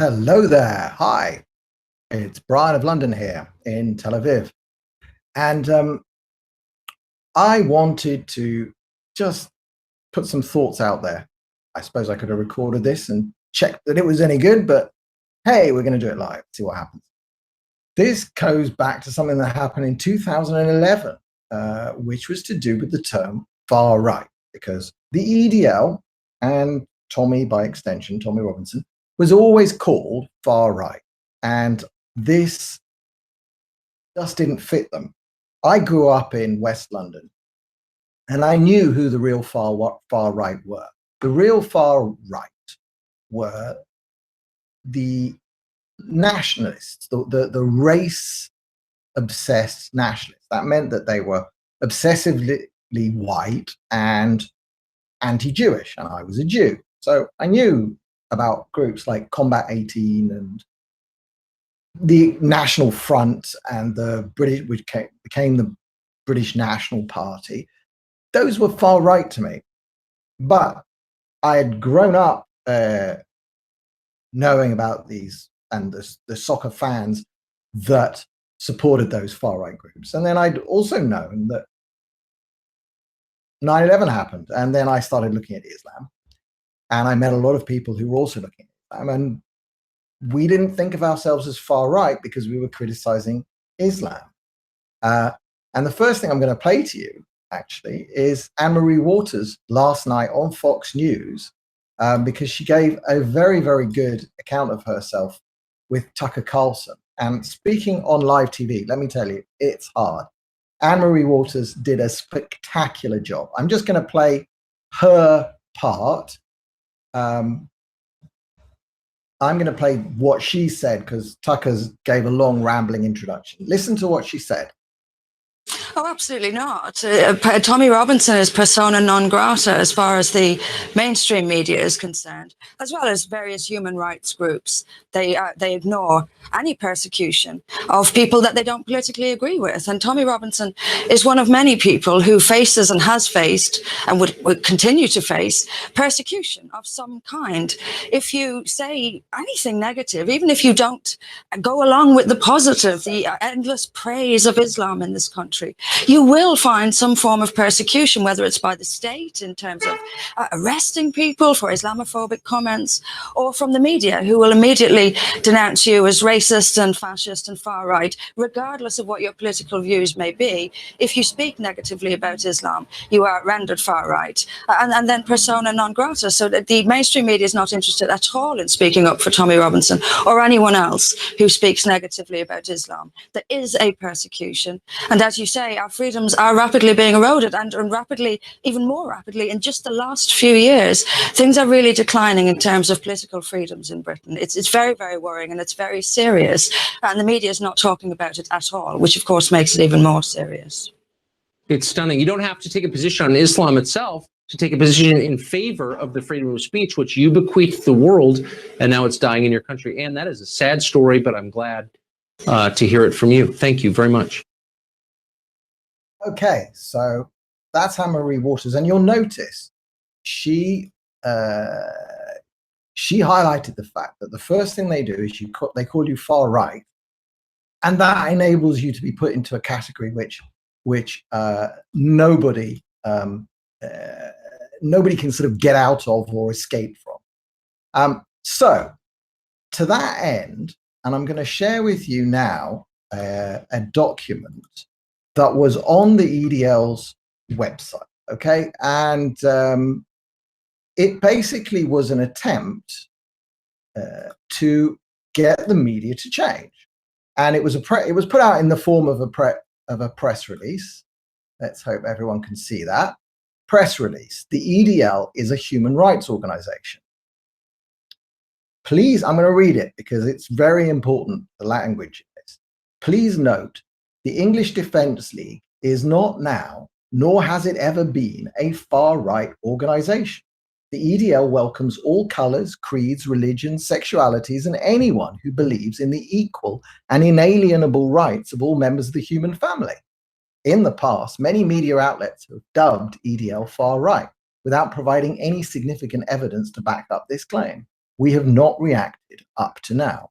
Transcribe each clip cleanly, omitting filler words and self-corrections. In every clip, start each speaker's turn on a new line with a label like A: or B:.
A: Hello there. Hi, it's Brian of London here in Tel Aviv. And I wanted to just put some thoughts out there. I suppose I could have recorded this and checked that it was any good, but hey, we're going to do it live, see what happens. This goes back to something that happened in 2011, which was to do with the term far right, because the EDL and Tommy, by extension, Tommy Robinson, was always called far right. And this just didn't fit them. I grew up in West London and I knew who the real far right were. The real far right were the nationalists, the race obsessed nationalists. That meant that they were obsessively white and anti-Jewish, and I was a Jew. So I knew about groups like Combat 18 and the National Front and the British, which became the British National Party. Those were far right to me. But I had grown up knowing about these and the soccer fans that supported those far right groups. And then I'd also known that 9/11 happened. And then I started looking at Islam. And I met a lot of people who were also looking at Islam. And we didn't think of ourselves as far right because we were criticizing Islam. And the first thing I'm going to play to you, actually, is Anne-Marie Waters last night on Fox News, because she gave a very, very good account of herself with Tucker Carlson. And speaking on live TV, let me tell you, it's hard. Anne-Marie Waters did a spectacular job. I'm just going to play her part. I'm going to play what she said because Tucker's gave a long rambling introduction. Listen to what she said.
B: Oh, absolutely not. Tommy Robinson is persona non grata as far as the mainstream media is concerned, as well as various human rights groups. They ignore any persecution of people that they don't politically agree with. And Tommy Robinson is one of many people who faces and has faced and would continue to face persecution of some kind. If you say anything negative, even if you don't go along with the positive, the endless praise of Islam in this country, you will find some form of persecution, whether it's by the state in terms of arresting people for Islamophobic comments, or from the media, who will immediately denounce you as racist and fascist and far right, regardless of what your political views may be. If you speak negatively about Islam, you are rendered far right, and then persona non grata. So that the mainstream media is not interested at all in speaking up for Tommy Robinson or anyone else who speaks negatively about Islam. There is a persecution, and as you say, our freedoms are rapidly being eroded, and rapidly, even more rapidly, in just the last few years. Things are really declining in terms of political freedoms in Britain. It's very, very worrying, and it's very serious. And the media is not talking about it at all, which of course makes it even more serious.
C: It's stunning. You don't have to take a position on Islam itself to take a position in favor of the freedom of speech, which you bequeathed the world, and now it's dying in your country. And that is a sad story, but I'm glad to hear it from you. Thank you very much.
A: Okay, so that's Anne-Marie Waters, and you'll notice she highlighted the fact that the first thing they do is they call you far right, and that enables you to be put into a category which nobody can sort of get out of or escape from. So to that end, and I'm going to share with you now a document that was on the EDL's website, okay? And it basically was an attempt to get the media to change. And it was put out in the form of a press release. Let's hope everyone can see that. Press release. The EDL is a human rights organization. Please, I'm going to read it because it's very important, the language is. Please note, the English Defence League is not now, nor has it ever been, a far-right organization. The EDL welcomes all colors, creeds, religions, sexualities, and anyone who believes in the equal and inalienable rights of all members of the human family. In the past, many media outlets have dubbed EDL far-right without providing any significant evidence to back up this claim. we have not reacted up to now.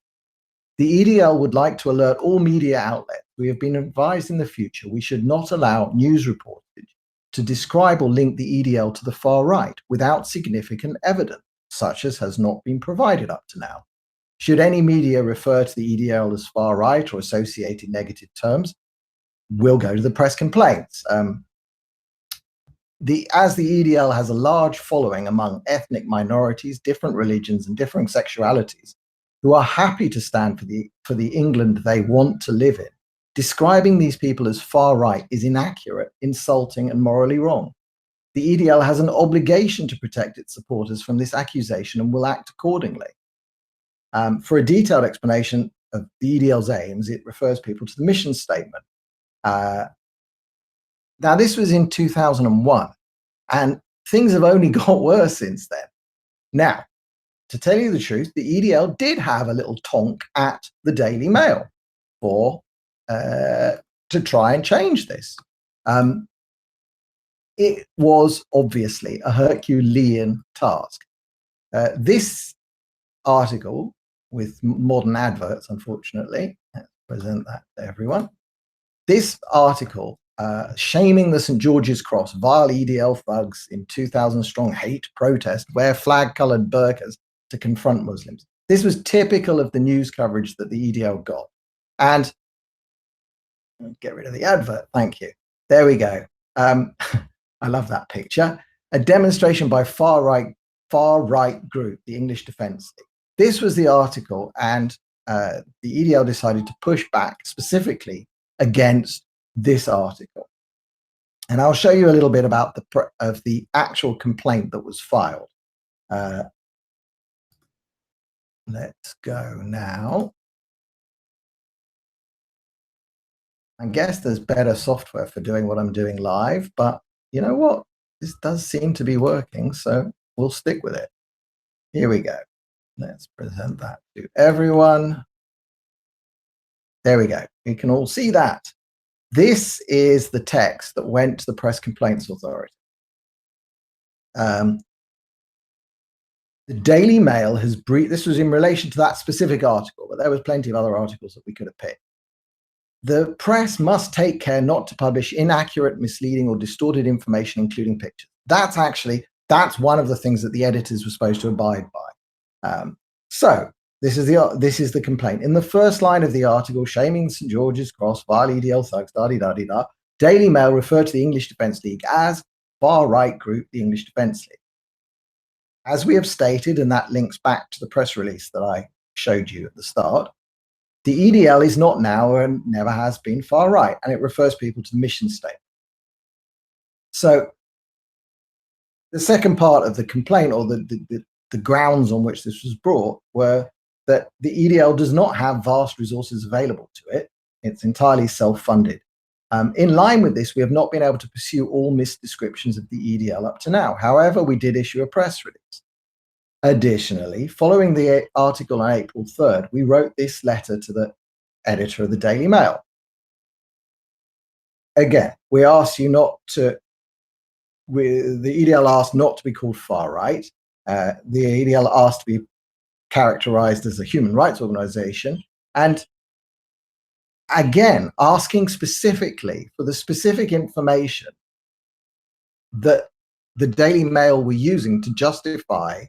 A: The EDL would like to alert all media outlets. We have been advised in the future we should not allow news reportage to describe or link the EDL to the far right without significant evidence, such as has not been provided up to now. Should any media refer to the EDL as far right or associated negative terms, we'll go to the press complaints. As the EDL has a large following among ethnic minorities, different religions, and differing sexualities, who are happy to stand for the England they want to live in, describing these people as far right is inaccurate, insulting, and morally wrong. The EDL has an obligation to protect its supporters from this accusation and will act accordingly. For a detailed explanation of the EDL's aims, it refers people to the mission statement. Now, this was in 2001, and things have only got worse since then. Now, to tell you the truth, the EDL did have a little tonk at the Daily Mail to try and change this. It was obviously a Herculean task. This article, with modern adverts, unfortunately, let's present that to everyone. This article, shaming the St. George's Cross, vile EDL thugs in 2,000 strong hate protest, wear flag-coloured burqas to confront Muslims. This was typical of the news coverage that the EDL got. And get rid of the advert, thank you. There we go. I love that picture. A demonstration by far right group, the English Defence League. This was the article, and the EDL decided to push back specifically against this article. And I'll show you a little bit about the actual complaint that was filed. Let's go now. I guess there's better software for doing what I'm doing live, but you know what? This does seem to be working, so we'll stick with it. Here we go. Let's present that to everyone. There we go. You can all see that. This is the text that went to the Press Complaints Authority. The Daily Mail has briefed, this was in relation to that specific article, but there was plenty of other articles that we could have picked. The press must take care not to publish inaccurate, misleading, or distorted information, including pictures. That's one of the things that the editors were supposed to abide by. So this is the complaint. In the first line of the article, shaming St. George's Cross, vile EDL thugs, da-di-da-di-da, Daily Mail referred to the English Defence League as far-right group, the English Defence League. As we have stated, and that links back to the press release that I showed you at the start, the EDL is not now and never has been far right, and it refers people to the mission statement. So the second part of the complaint, or the grounds on which this was brought, were that the EDL does not have vast resources available to it. It's entirely self-funded. In line with this, we have not been able to pursue all misdescriptions of the EDL up to now. However, we did issue a press release. Additionally, following the article on April 3rd, we wrote this letter to the editor of the Daily Mail. Again, we asked you not to, the EDL asked not to be called far right. The EDL asked to be characterized as a human rights organization. And again, asking specifically for the specific information that the Daily Mail were using to justify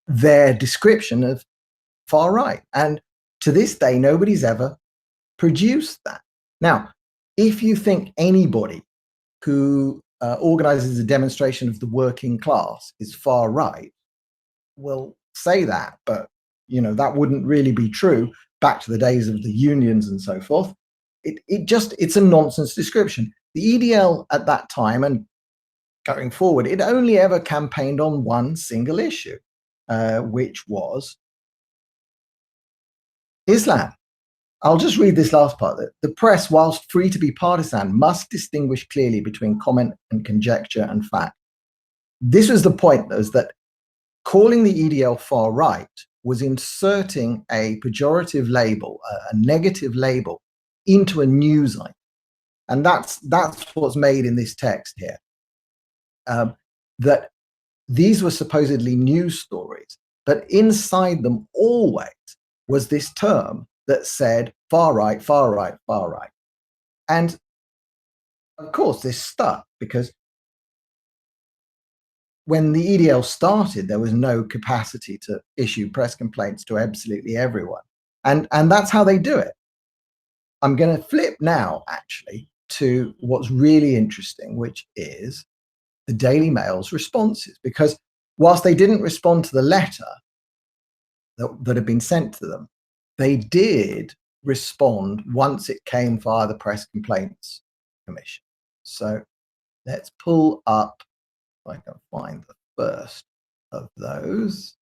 A: their description of far right. And to this day, nobody's ever produced that. Now, if you think anybody who organizes a demonstration of the working class is far right, well, say that, but you know, that wouldn't really be true back to the days of the unions and so forth. It's a nonsense description. The EDL at that time and going forward, it only ever campaigned on one single issue, which was Islam. I'll just read this last part. The press, whilst free to be partisan, must distinguish clearly between comment and conjecture and fact. This was the point, was that calling the EDL far right was inserting a pejorative label, a negative label, into a news item. And that's what's made in this text here. That these were supposedly news stories, but inside them always was this term that said far right, far right, far right. And of course, this stuck because when the EDL started, there was no capacity to issue press complaints to absolutely everyone. And that's how they do it. I'm going to flip now, actually, to what's really interesting, which is the Daily Mail's responses. Because whilst they didn't respond to the letter that had been sent to them, they did respond once it came via the Press Complaints Commission. So let's pull up, if I can find the first of those.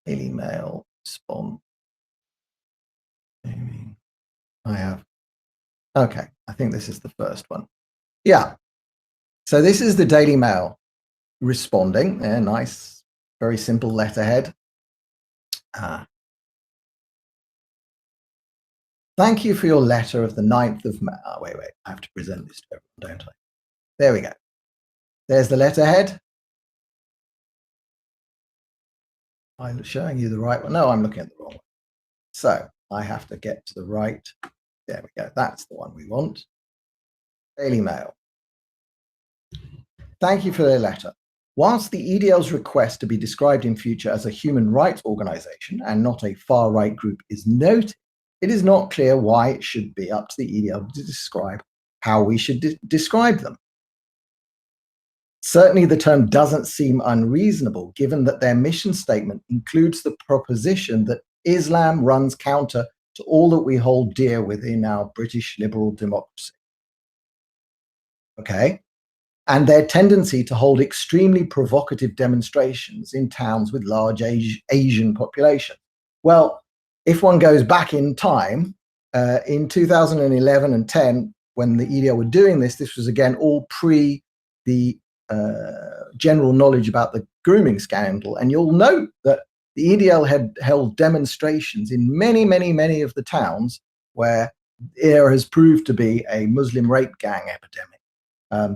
A: Daily Mail response. Maybe I have. Okay, I think this is the first one. Yeah. So this is the Daily Mail responding. A nice, very simple letterhead. Thank you for your letter of the 9th of May. Oh, wait, I have to present this to everyone, don't I? There we go. There's the letterhead. I'm showing you the right one. No, I'm looking at the wrong one. So I have to get to the right. There we go. That's the one we want. Daily Mail. Thank you for the letter. Whilst the EDL's request to be described in future as a human rights organization and not a far-right group is noted, it is not clear why it should be up to the EDL to describe how we should describe them. Certainly, the term doesn't seem unreasonable, given that their mission statement includes the proposition that Islam runs counter to all that we hold dear within our British liberal democracy. Okay? And their tendency to hold extremely provocative demonstrations in towns with large Asian population. Well, if one goes back in time, in 2011 and 10, when the EDL were doing this, this was again all pre the general knowledge about the grooming scandal. And you'll note that the EDL had held demonstrations in many, many, many of the towns where there has proved to be a Muslim rape gang epidemic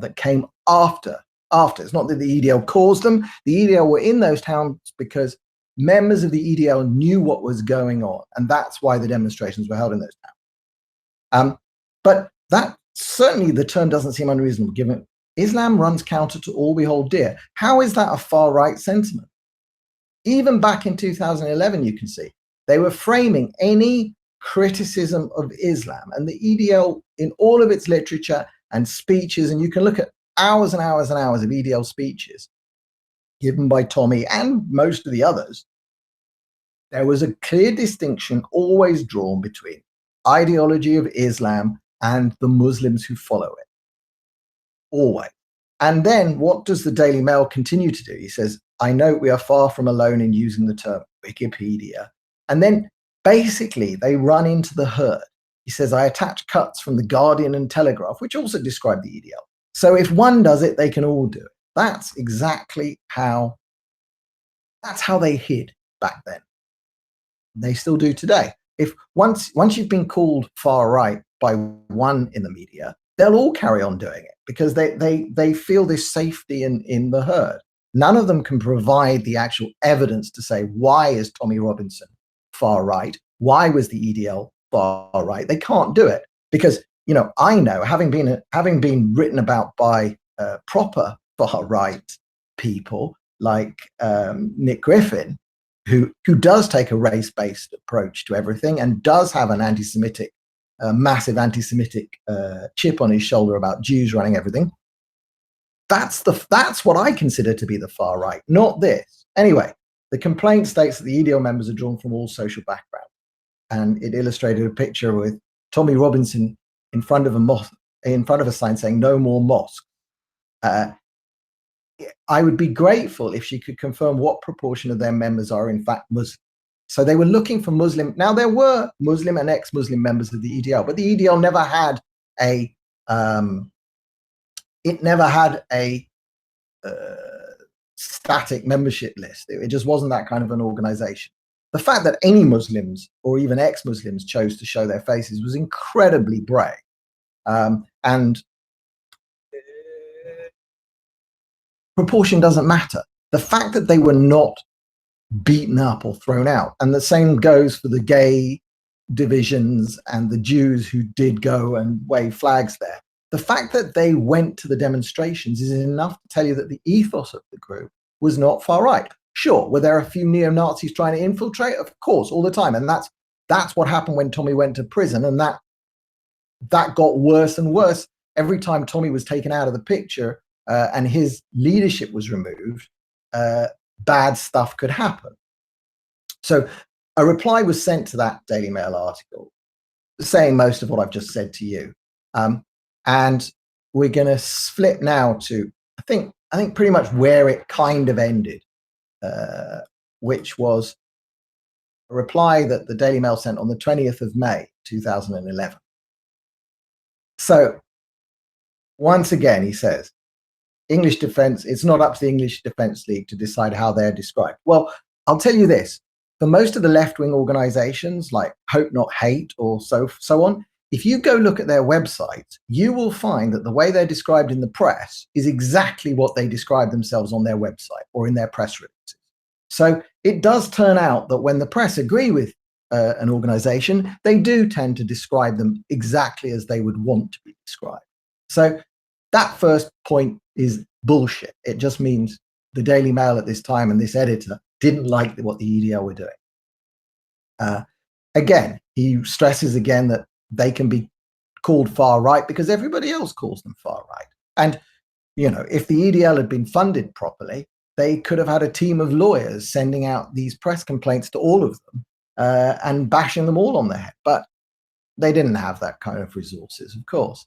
A: that came after. It's not that the EDL caused them. The EDL were in those towns because members of the EDL knew what was going on. And that's why the demonstrations were held in those towns. But that certainly the term doesn't seem unreasonable, given Islam runs counter to all we hold dear. How is that a far-right sentiment? Even back in 2011, you can see they were framing any criticism of Islam, and the EDL in all of its literature and speeches, and you can look at hours and hours and hours of EDL speeches given by Tommy and most of the others, there was a clear distinction always drawn between ideology of Islam and the Muslims who follow it. Always. And then what does the Daily Mail continue to do? He says, I note we are far from alone in using the term Wikipedia. And then basically they run into the herd. He says, I attach cuts from the Guardian and Telegraph, which also describe the EDL. So if one does it, they can all do it. That's exactly how, that's how they hid back then. They still do today. If once you've been called far right by one in the media, they'll all carry on doing it because they feel this safety in the herd. None of them can provide the actual evidence to say, why is Tommy Robinson far right? Why was the EDL far right? They can't do it because, you know, I know, having been written about by proper far right people like Nick Griffin, who does take a race-based approach to everything and does have an anti-Semitic, massive anti-Semitic chip on his shoulder about Jews running everything. That's what I consider to be the far right, not this. Anyway, the complaint states that the EDL members are drawn from all social backgrounds, and it illustrated a picture with Tommy Robinson in front of a sign saying "No more mosques." I would be grateful if she could confirm what proportion of their members are in fact Muslim. So they were looking for Muslim. Now there were Muslim and ex-Muslim members of the EDL, but the EDL never had a static membership list. It just wasn't that kind of an organization. The fact that any Muslims or even ex-Muslims chose to show their faces was incredibly brave. And proportion doesn't matter. The fact that they were not beaten up or thrown out, and the same goes for the gay divisions and the Jews who did go and wave flags there. The fact that they went to the demonstrations is enough to tell you that the ethos of the group was not far right. Sure, were there a few neo-Nazis trying to infiltrate? Of course, all the time. And that's what happened when Tommy went to prison. And that got worse and worse every time Tommy was taken out of the picture and his leadership was removed. Bad stuff could happen. So a reply was sent to that Daily Mail article saying most of what I've just said to you. And we're going to flip now to, I think pretty much where it kind of ended, which was a reply that the Daily Mail sent on the 20th of May, 2011. So once again, he says, English defense, it's not up to the English Defense League to decide how they're described. Well, I'll tell you this, for most of the left-wing organizations like Hope Not Hate or so on, if you go look at their website, you will find that the way they're described in the press is exactly what they describe themselves on their website or in their press releases. So it does turn out that when the press agree with an organization, they do tend to describe them exactly as they would want to be described. So that first point is bullshit. It just means the Daily Mail at this time and this editor didn't like what the EDL were doing. Again, he stresses again that they can be called far right because everybody else calls them far right. And, you know, if the EDL had been funded properly, they could have had a team of lawyers sending out these press complaints to all of them and bashing them all on the head. But they didn't have that kind of resources, of course.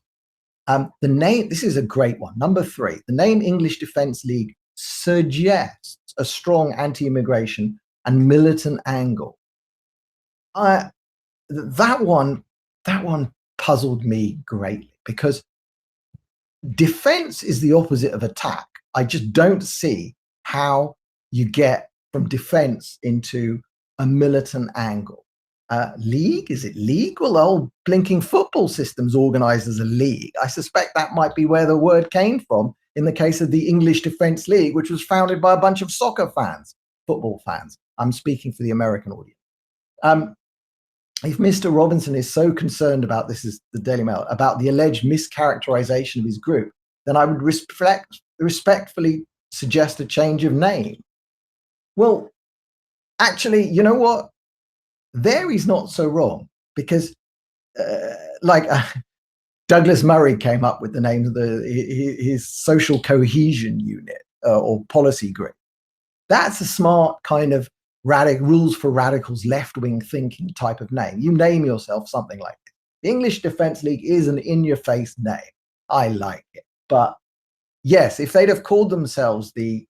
A: The name, this is a great one. Number 3, the name English Defense League suggests a strong anti-immigration and militant angle. That one puzzled me greatly because defense is the opposite of attack. I just don't see how you get from defense into a militant angle. League? Is it league? Well, the whole blinking football system's organized as a league. I suspect that might be where the word came from in the case of the English Defense League, which was founded by a bunch of soccer fans, football fans. I'm speaking for the American audience. If Mr. Robinson is so concerned about, this is the Daily Mail, about the alleged mischaracterization of his group, then I would respectfully suggest a change of name. Well, actually, you know what? There he's not so wrong because Douglas Murray came up with the name of his social cohesion unit or policy group. That's a smart kind of rules for radicals, left-wing thinking type of name. You name yourself something like this. The English Defense League is an in-your-face name. I like it. But yes, if they'd have called themselves the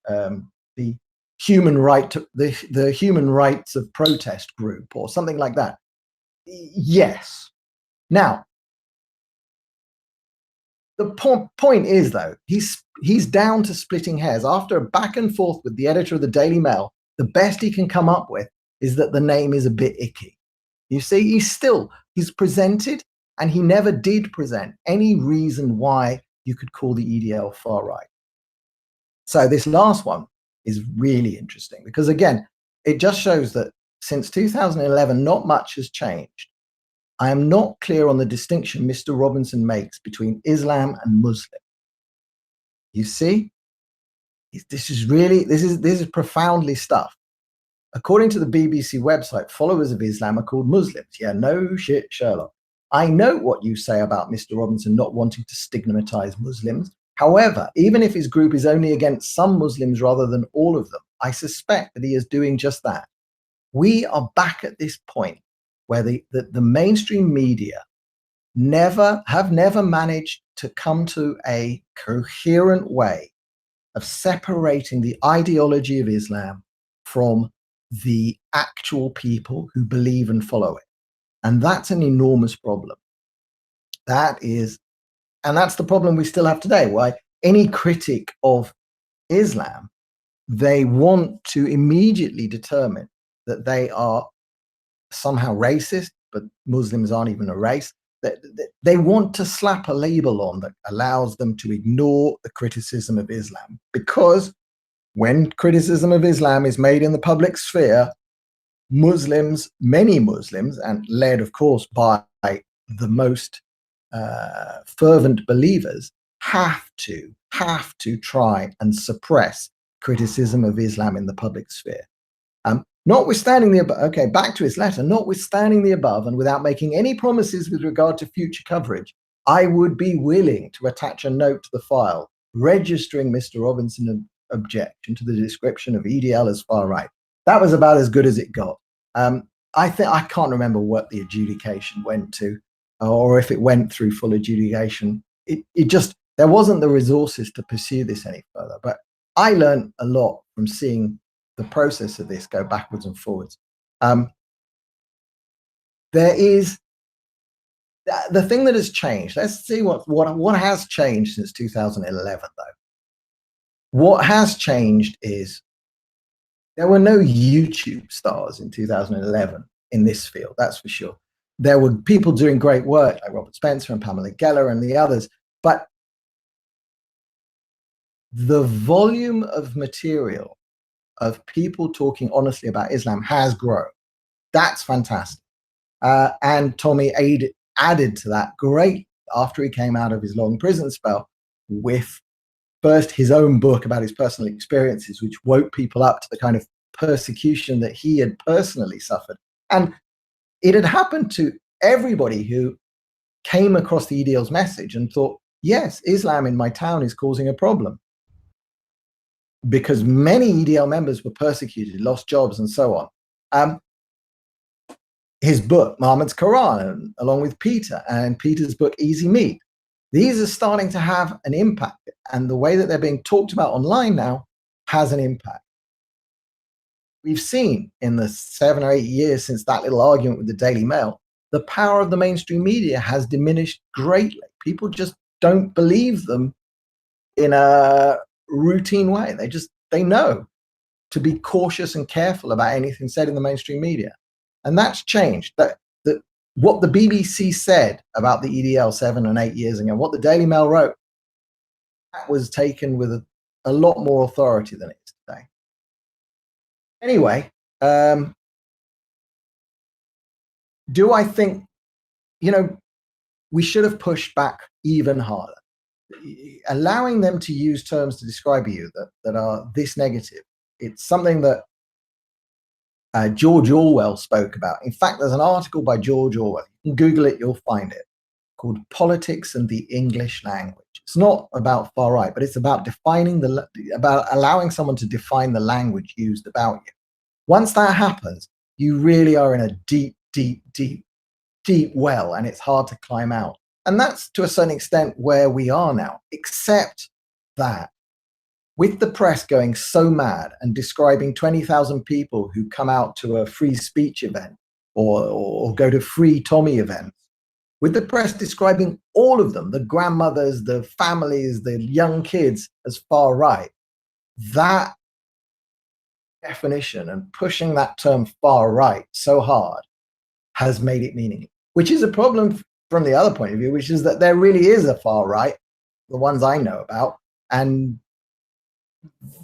A: human right to the human rights of protest group or something like that, yes. Now, the point is, though, he's down to splitting hairs. After a back and forth with the editor of the Daily Mail, the best he can come up with is that the name is a bit icky. You see, he's presented, and he never did present any reason why you could call the EDL far right. So this last one is really interesting because, again, it just shows that since 2011, not much has changed. I am not clear on the distinction Mr. Robinson makes between Islam and Muslim. You see, this is profoundly stuff. According to the BBC website, followers of Islam are called Muslims. Yeah, no shit, Sherlock. I know what you say about Mr. Robinson not wanting to stigmatize Muslims. However, even if his group is only against some Muslims rather than all of them, I suspect that he is doing just that. We are back at this point where the mainstream media have never managed to come to a coherent way of separating the ideology of Islam from the actual people who believe and follow it. And that's an enormous problem. And that's the problem we still have today. Why any critic of Islam, they want to immediately determine that they are somehow racist, but Muslims aren't even a race. They want to slap a label on that allows them to ignore the criticism of Islam, because when criticism of Islam is made in the public sphere, Muslims, many Muslims, and led, of course, by the most fervent believers, have to try and suppress criticism of Islam in the public sphere. Notwithstanding the above, okay, back to his letter, notwithstanding the above, and without making any promises with regard to future coverage, I would be willing to attach a note to the file registering Mr. Robinson's objection to the description of EDL as far right. That was about as good as it got. I can't remember what the adjudication went to, or if it went through full adjudication. It just, there wasn't the resources to pursue this any further. But I learned a lot from seeing the process of this go backwards and forwards. There is the thing that has changed. Let's see what has changed since 2011, though. What has changed is there were no YouTube stars in 2011 in this field, that's for sure. There were people doing great work like Robert Spencer and Pamela Geller and the others, but the volume of material of people talking honestly about Islam has grown. That's fantastic. And Tommy added to that great after he came out of his long prison spell with first his own book about his personal experiences, which woke people up to the kind of persecution that he had personally suffered. And it had happened to everybody who came across the EDL's message and thought, yes, Islam in my town is causing a problem. Because many EDL members were persecuted, lost jobs, and so on. His book, Muhammad's Quran, along with Peter, and Peter's book, Easy Meat, these are starting to have an impact. And the way that they're being talked about online now has an impact. We've seen in the 7 or 8 years since that little argument with the Daily Mail, the power of the mainstream media has diminished greatly. People just don't believe them in a routine way. They know to be cautious and careful about anything said in the mainstream media. And that's changed. That what the BBC said about the EDL 7 and 8 years ago, what the Daily Mail wrote, that was taken with a lot more authority than it is today. Anyway, do I think, we should have pushed back even harder? Allowing them to use terms to describe you that are this negative, it's something that George Orwell spoke about. In fact, there's an article by George Orwell. You can Google it, you'll find it, called Politics and the English Language. It's not about far right, but it's about about allowing someone to define the language used about you. Once that happens, you really are in a deep, deep, deep, deep well, and it's hard to climb out. And that's to a certain extent where we are now, except that with the press going so mad and describing 20,000 people who come out to a free speech event or go to free Tommy events, with the press describing all of them, the grandmothers, the families, the young kids, as far right, that definition and pushing that term far right so hard has made it meaningless, which is a problem from the other point of view, which is that there really is a far right, the ones I know about, and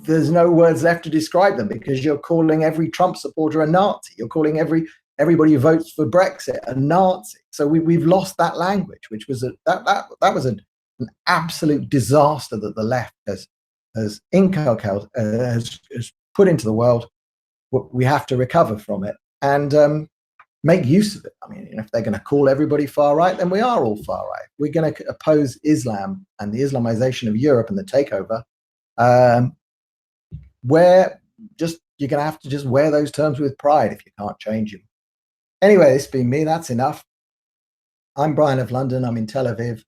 A: there's no words left to describe them because you're calling every Trump supporter a Nazi. You're calling everybody who votes for Brexit a Nazi. So we've lost that language, which was that was an absolute disaster that the left has inculcated, has put into the world. We have to recover from it and make use of it. I mean, if they're going to call everybody far right, then we are all far right. We're going to oppose Islam and the Islamization of Europe and the takeover. Where you're going to have to just wear those terms with pride if you can't change them. Anyway, this being me, that's enough. I'm Brian of London. I'm in Tel Aviv.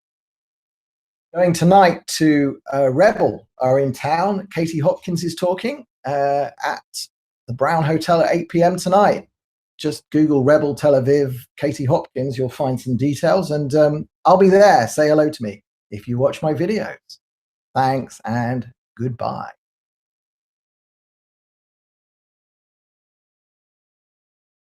A: Going tonight to Rebel are in town. Katie Hopkins is talking at the Brown Hotel at 8 p.m. tonight. Just Google Rebel Tel Aviv, Katie Hopkins. You'll find some details, and I'll be there. Say hello to me if you watch my videos. Thanks and goodbye.